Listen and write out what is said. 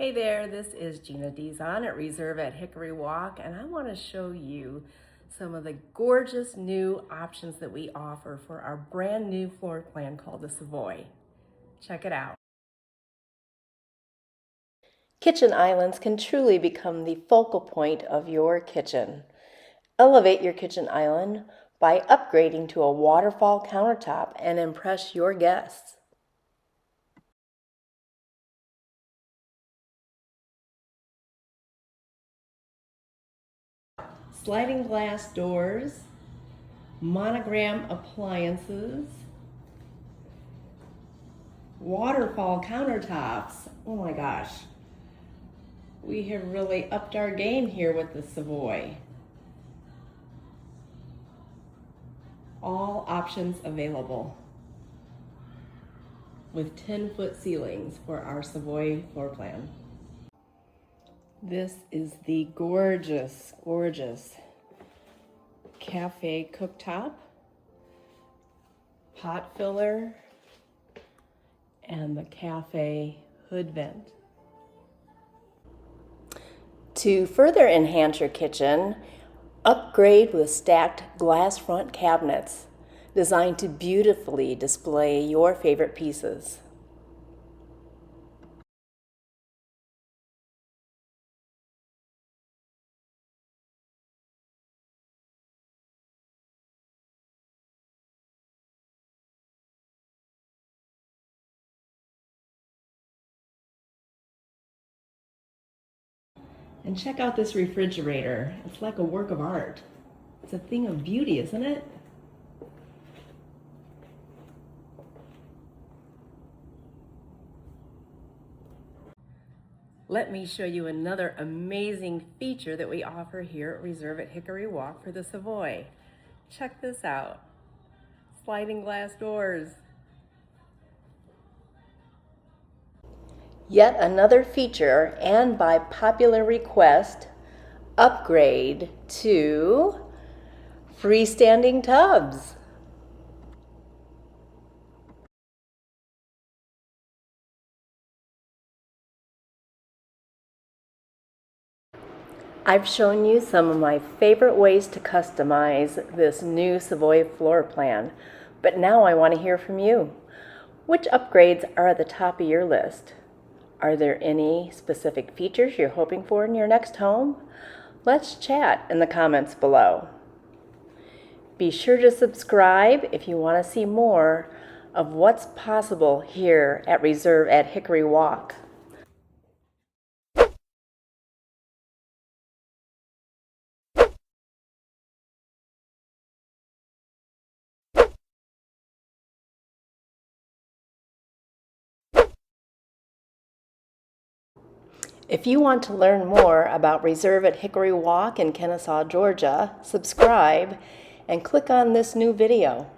Hey there, this is Gina Dizon at Reserve at Hickory Walk, and I want to show you some of the gorgeous new options that we offer for our brand new floor plan called the Savoie. Check it out. Kitchen islands can truly become the focal point of your kitchen. Elevate your kitchen island by upgrading to a waterfall countertop and impress your guests. Sliding glass doors, Monoram appliances, waterfall countertops. Oh my gosh, we have really upped our game here with the Savoie. All options available with 10-foot ceilings for our Savoie floor plan. This is the gorgeous, gorgeous cafe cooktop, pot filler, and the cafe hood vent. To further enhance your kitchen, upgrade with stacked glass front cabinets designed to beautifully display your favorite pieces. And check out this refrigerator. It's like a work of art. It's a thing of beauty, isn't it? Let me show you another amazing feature that we offer here at Reserve at Hickory Walk for the Savoie. Check this out. Sliding glass doors. Yet another feature, and by popular request, upgrade to freestanding tubs. I've shown you some of my favorite ways to customize this new Savoie floor plan, but now I want to hear from you. Which upgrades are at the top of your list? Are there any specific features you're hoping for in your next home? Let's chat in the comments below. Be sure to subscribe if you want to see more of what's possible here at Reserve at Hickory Walk. If you want to learn more about Reserve at Hickory Walk in Kennesaw, Georgia, subscribe and click on this new video.